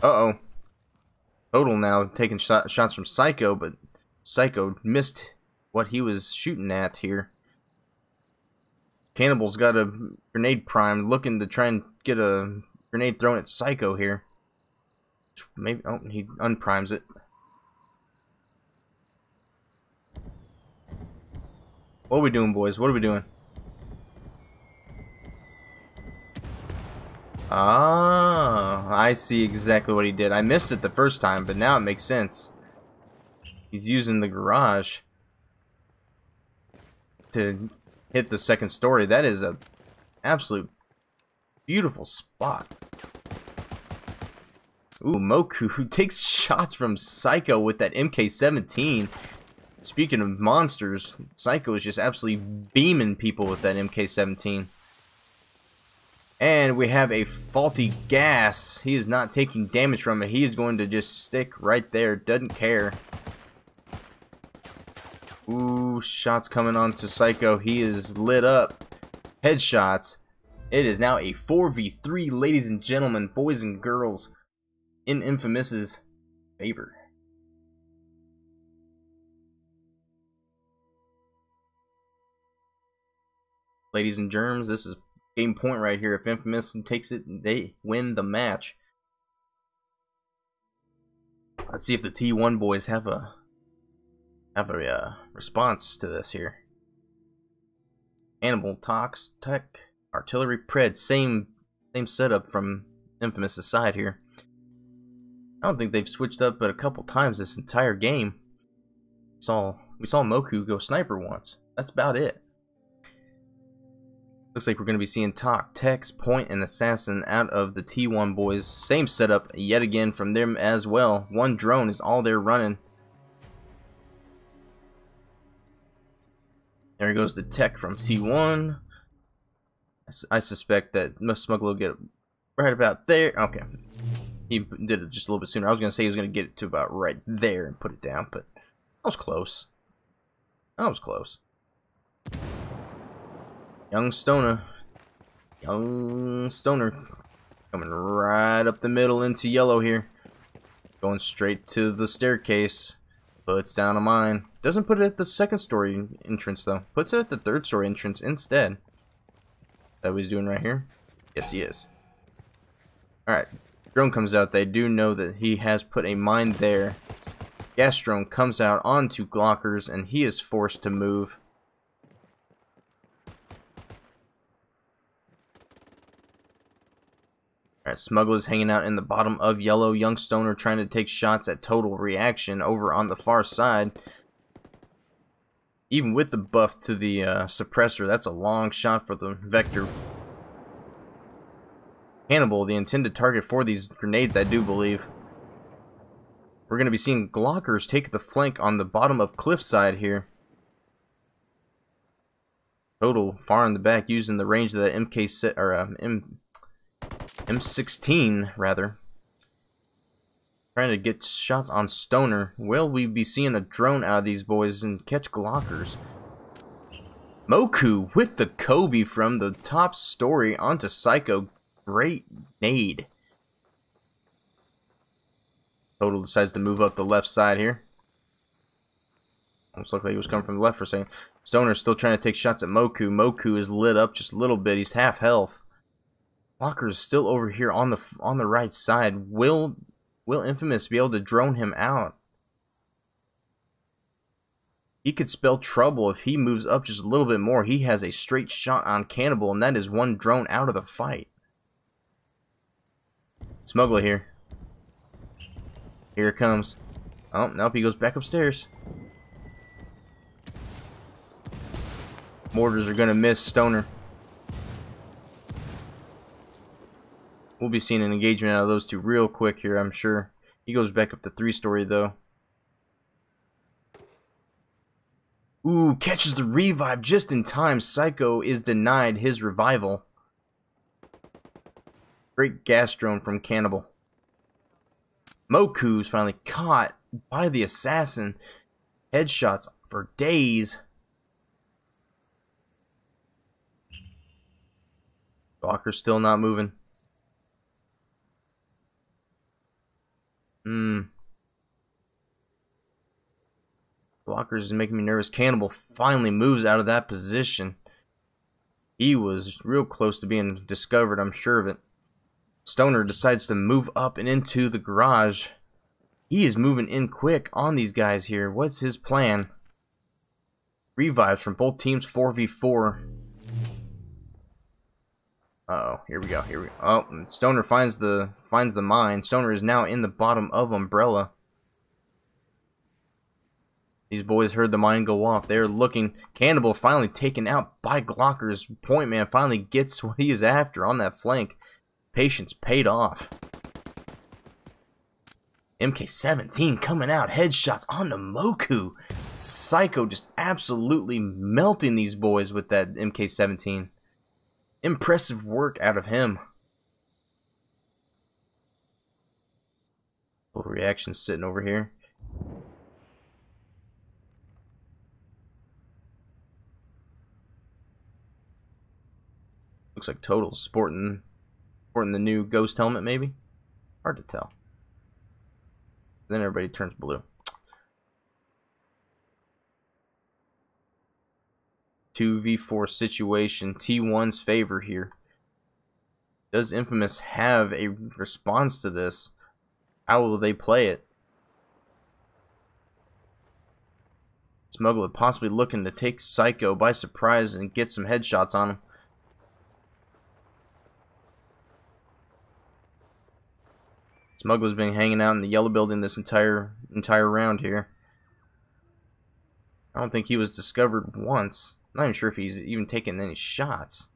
Uh-oh. Total now taking shots from Psycho, but Psycho missed what he was shooting at here. Cannibal's got a grenade primed, looking to try and get a grenade thrown at Psycho here. Maybe, oh, he unprimes it. What are we doing, boys? What are we doing? Ah, I see exactly what he did. I missed it the first time, but now it makes sense. He's using the garage to hit the second story. That is a absolute beautiful spot. Ooh, Moku, who takes shots from Psycho with that MK17. Speaking of monsters, Psycho is just absolutely beaming people with that MK17. And we have a faulty gas. He is not taking damage from it. He is going to just stick right there. Doesn't care. Ooh, shots coming on to Psycho. He is lit up. Headshots. It is now a 4v3, ladies and gentlemen, boys and girls, in Infamous's favor. Ladies and germs, this is game point right here. If Infamous takes it, they win the match. Let's see if the T1 boys have a response to this here. Animal, Tox, Tech, Artillery, Pred, same setup from Infamous' side here. I don't think they've switched up but a couple times this entire game. We saw Moku go sniper once. That's about it. Looks like we're going to be seeing Talk, Tex, Point, and Assassin out of the T1 boys. Same setup yet again from them as well. One drone is all they're running. There goes the Tech from T1. I suspect that Smuggler will get right about there. Okay. He did it just a little bit sooner. I was going to say he was going to get it to about right there and put it down, but that was close. That was close. Young Stoner coming right up the middle into yellow here. Going straight to the staircase. Puts down a mine. Doesn't put it at the second story entrance though. Puts it at the third story entrance instead. That what he's doing right here? Yes, he is. Alright. Drone comes out. They do know that he has put a mine there. Gas drone comes out onto Glockers and he is forced to move. Alright, Smuggler's hanging out in the bottom of yellow. Young Stoner trying to take shots at Total Reaction over on the far side. Even with the buff to the suppressor, that's a long shot for the Vector. Cannibal, the intended target for these grenades, I do believe. We're going to be seeing Glockers take the flank on the bottom of Cliffside here. Total far in the back using the range of the M16 rather. Trying to get shots on Stoner. Will we be seeing a drone out of these boys and catch Glockers? Moku with the Kobe from the top story onto Psycho. Great nade. Total decides to move up the left side here. Almost looked like he was coming from the left for a second. Stoner's still trying to take shots at Moku. Moku is lit up just a little bit. He's half health. Glocker is still over here on the right side. Will Infamous be able to drone him out? He could spell trouble if he moves up just a little bit more. He has a straight shot on Cannibal, and that is one drone out of the fight. Smuggler here. Here it comes. Oh, nope, he goes back upstairs. Mortars are going to miss Stoner. We'll be seeing an engagement out of those two real quick here, I'm sure. He goes back up the 3-story, though. Ooh, catches the revive just in time. Psycho is denied his revival. Great gas drone from Cannibal. Moku's finally caught by the assassin. Headshots for days. Glocker's still not moving. Blockers is making me nervous. Cannibal finally moves out of that position. He was real close to being discovered, I'm sure of it. Stoner decides to move up and into the garage. He is moving in quick on these guys here. What's his plan? Revives from both teams, 4v4. Uh-oh, here we go. Oh, Stoner finds the mine. Stoner is now in the bottom of Umbrella. These boys heard the mine go off. They're looking. Cannibal finally taken out by Glockers. Point Man finally gets what he is after on that flank. Patience paid off. MK17 coming out. Headshots on the Moku. Psycho just absolutely melting these boys with that MK17. Impressive work out of him. Little reaction sitting over here. Looks like Total's sporting the new Ghost helmet, maybe? Hard to tell. Then everybody turns blue. 2v4 situation. T1's favor here. Does Infamous have a response to this? How will they play it? Smuggler possibly looking to take Psycho by surprise and get some headshots on him. Smuggler's been hanging out in the yellow building this entire round here. I don't think he was discovered once. I'm not even sure if he's even taken any shots.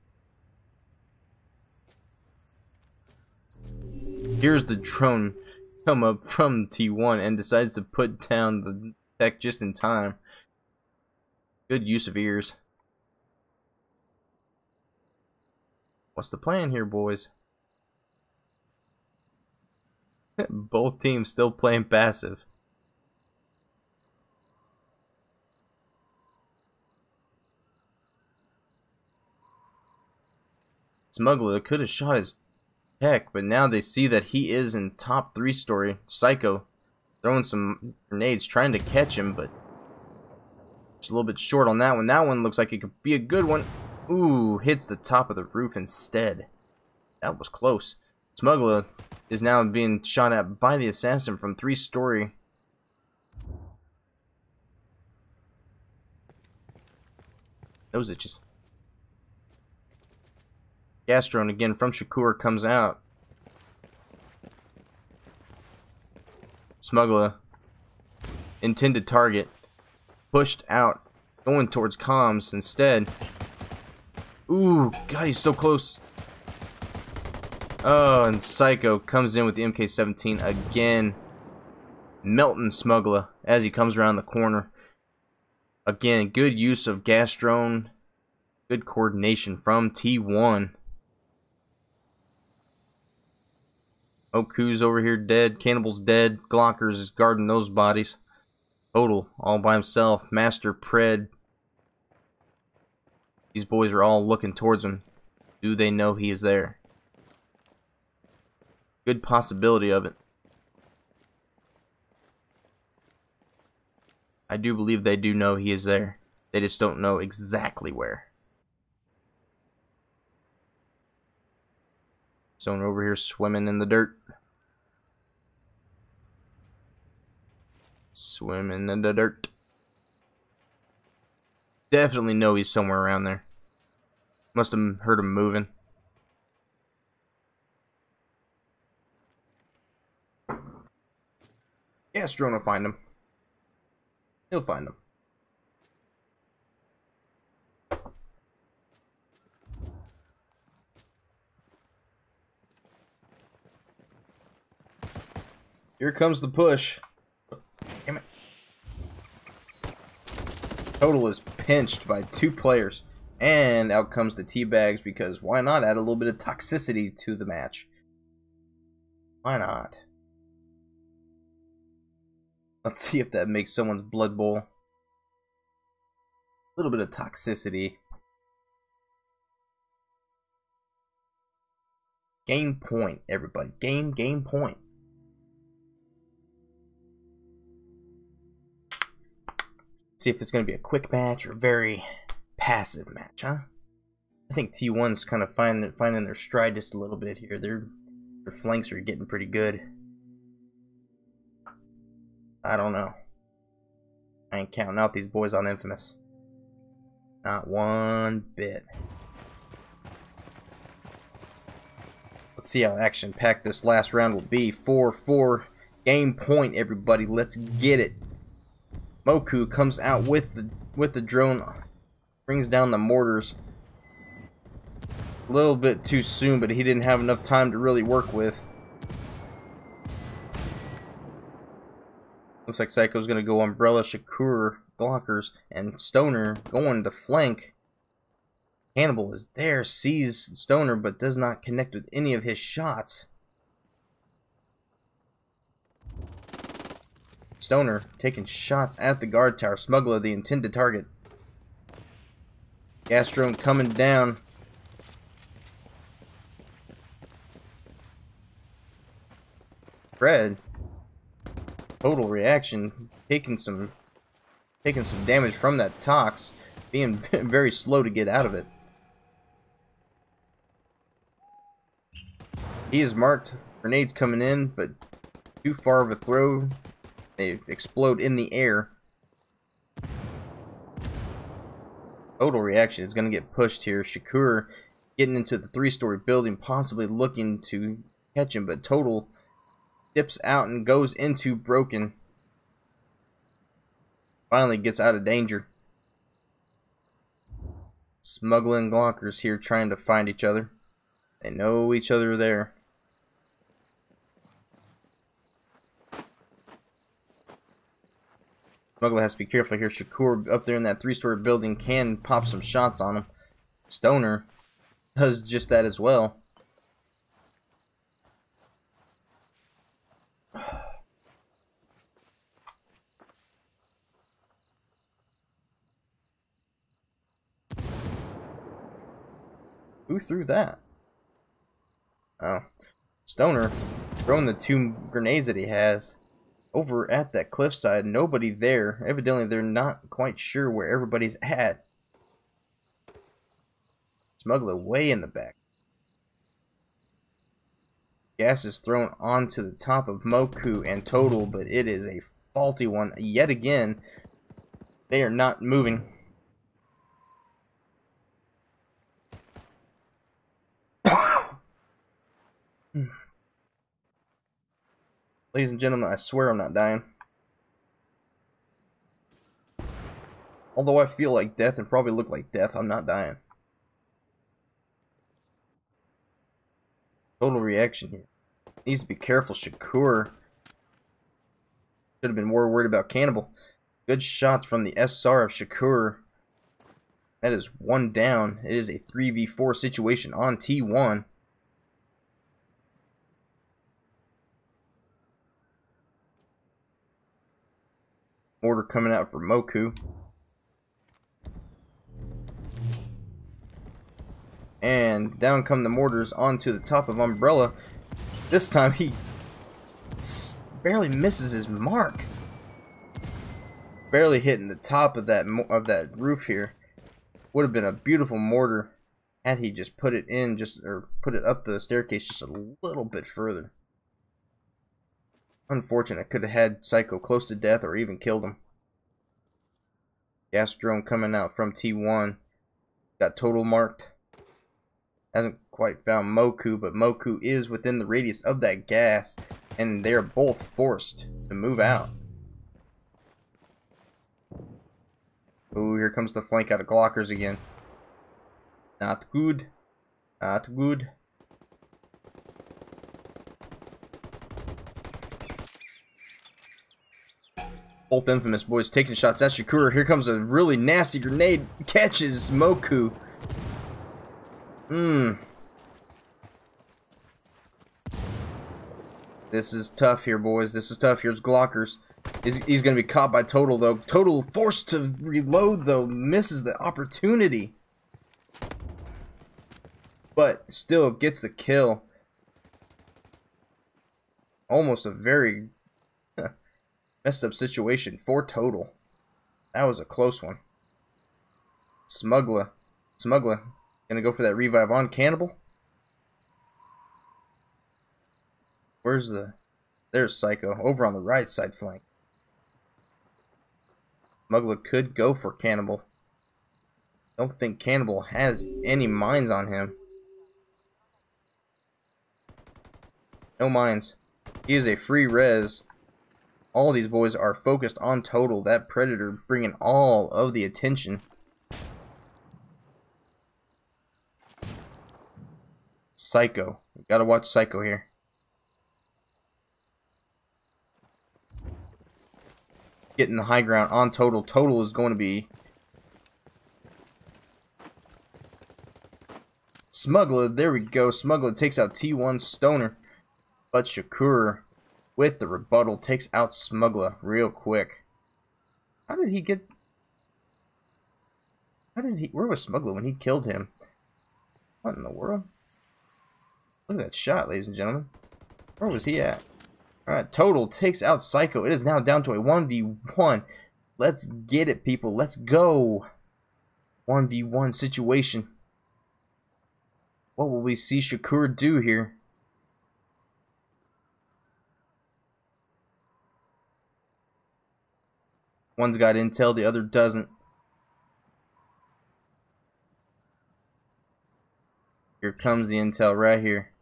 Here's the drone come up from T1 and decides to put down the tech just in time. Good use of ears. What's the plan here, boys? Both teams still playing passive. Smuggler could have shot his tech, but now they see that he is in top 3-story. Psycho throwing some grenades, trying to catch him, but just a little bit short on that one. That one looks like it could be a good one. Ooh, hits the top of the roof instead. That was close. Smuggler is now being shot at by the assassin from 3-story. Those itches. Gas drone again from Shakur comes out. Smuggler, intended target, pushed out, going towards comms instead. Ooh, God, he's so close. Oh, and Psycho comes in with the MK17 again. Melting Smuggler as he comes around the corner. Again, good use of gas drone. Good coordination from T1. Oku's over here dead. Cannibal's dead. Glockers is guarding those bodies. Total all by himself. Master Pred. These boys are all looking towards him. Do they know he is there? Good possibility of it. I do believe they do know he is there. They just don't know exactly where. Someone over here swimming in the dirt. Swimming in the dirt. Definitely know he's somewhere around there. Must have heard him moving. Gas drone will find him. He'll find him. Here comes the push. Damn it. Total is pinched by 2 players. And out comes the teabags because why not add a little bit of toxicity to the match? Why not? Let's see if that makes someone's blood boil. A little bit of toxicity. Game point, everybody. Game point. See if it's going to be a quick match or a very passive match, huh? I think T1's kind of finding their stride just a little bit here. Their flanks are getting pretty good. I don't know. I ain't counting out these boys on Infamous. Not one bit. Let's see how action-packed this last round will be. 4-4 game point, everybody. Let's get it. Moku comes out with the drone, brings down the mortars. A little bit too soon, but he didn't have enough time to really work with. Looks like Psycho's gonna go Umbrella, Shakur, Glockers, and Stoner going to flank. Hannibal is there, sees Stoner, but does not connect with any of his shots. Stoner taking shots at the guard tower. Smuggler, the intended target. Gas drone coming down. Fred, total reaction, taking some damage from that tox, being very slow to get out of it. He is marked. Grenades coming in, but too far of a throw. They explode in the air. Total reaction is going to get pushed here. Shakur getting into the 3-story building, possibly looking to catch him, but Total dips out and goes into Broken. Finally gets out of danger. Smuggling Glockers here trying to find each other. They know each other there. Smuggler has to be careful here. Shakur up there in that 3-story building can pop some shots on him. Stoner does just that as well. Who threw that? Oh. Stoner throwing the 2 grenades that he has over at that cliffside. Nobody there. Evidently, they're not quite sure where everybody's at. Smuggler way in the back. Gas is thrown onto the top of Moku and Total, but it is a faulty one. Yet again, they are not moving. Ladies and gentlemen, I swear I'm not dying. Although I feel like death and probably look like death, I'm not dying. Total reaction here. Needs to be careful. Shakur should have been more worried about Cannibal. Good shots from the SR of Shakur. That is 1 down. It is a 3v4 situation on T1. Mortar coming out for Moku. And down come the mortars onto the top of Umbrella. This time he barely misses his mark. Barely hitting the top of that roof here. Would have been a beautiful mortar had he just put it in, or put it up the staircase just a little bit further. Unfortunate. Could have had Psycho close to death or even killed him. Gas drone coming out from T1. Got Total marked. Hasn't quite found Moku, but Moku is within the radius of that gas, and they're both forced to move out. Ooh, here comes the flank out of Glockers again. Not good. Not good. Both Infamous boys taking shots at Shakur. Here comes a really nasty grenade. Catches Moku. This is tough here, boys. This is tough. Here's Glockers. He's going to be caught by Total, though. Total forced to reload, though. Misses the opportunity. But still gets the kill. Almost a very messed up situation for Total. That was a close one. Smuggler. Gonna go for that revive on Cannibal. Where's the... There's Psycho. Over on the right side flank. Smuggler could go for Cannibal. Don't think Cannibal has any mines on him. No mines. He is a free res. All these boys are focused on Total. That Predator bringing all of the attention. Psycho. Gotta watch Psycho here. Getting the high ground on Total. Total is going to be Smuggler. There we go. Smuggler takes out T1 Stoner. But Shakur with the rebuttal takes out Smuggler real quick. How did he get... Where was Smuggler when he killed him? What in the world? Look at that shot, ladies and gentlemen. Where was he at? Alright, Total takes out Psycho. It is now down to a 1v1. Let's get it, people. Let's go. 1v1 situation. What will we see Shakur do here? One's got intel, the other doesn't. Here comes the intel right here.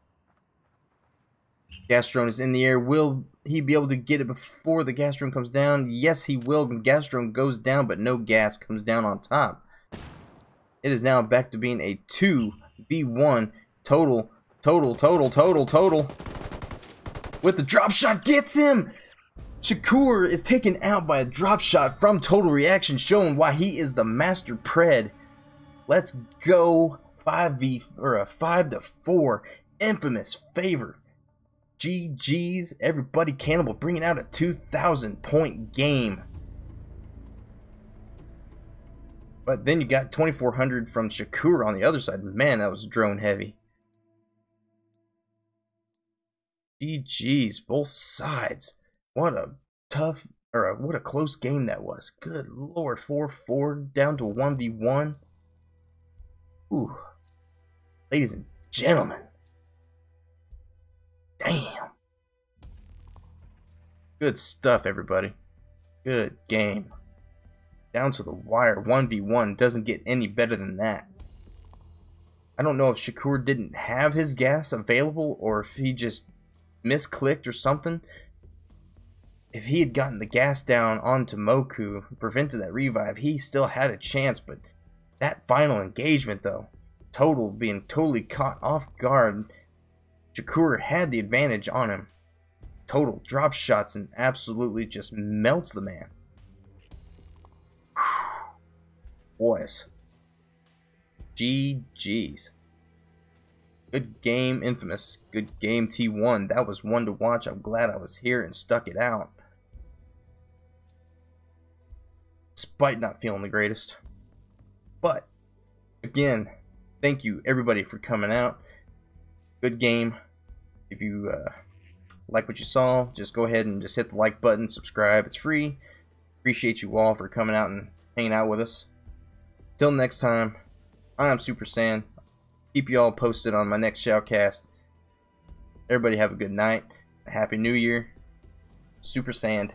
Gas drone is in the air. Will he be able to get it before the gas drone comes down? Yes, he will. The gas drone goes down, but no gas comes down on top. It is now back to being a 2v1. Total. With the drop shot, gets him! Shakur is taken out by a drop shot from Total Reaction, showing why he is the master pred. Let's go. 5 to 4. Infamous favor. GG's, everybody. Cannibal bringing out a 2,000 point game. But then you got 2,400 from Shakur on the other side. Man, that was drone heavy. GG's, both sides. What a tough, what a close game that was. Good lord, 4-4 down to 1v1. Ooh. Ladies and gentlemen. Damn. Good stuff, everybody. Good game. Down to the wire, 1v1. Doesn't get any better than that. I don't know if Shakur didn't have his gas available or if he just misclicked or something. If he had gotten the gas down onto Moku, prevented that revive, he still had a chance. But that final engagement, though, Total being totally caught off guard, Shakur had the advantage on him. Total drops shots and absolutely just melts the man. Boys. GG's. Good game, Infamous. Good game, T1. That was one to watch. I'm glad I was here and stuck it out. Despite not feeling the greatest. But, again, thank you everybody for coming out. Good game. If you like what you saw, just go ahead and just hit the like button, subscribe. It's free. Appreciate you all for coming out and hanging out with us. Till next time, I am Super Saiyan. Keep you all posted on my next shoutcast. Everybody have a good night. A Happy New Year. Super Saiyan.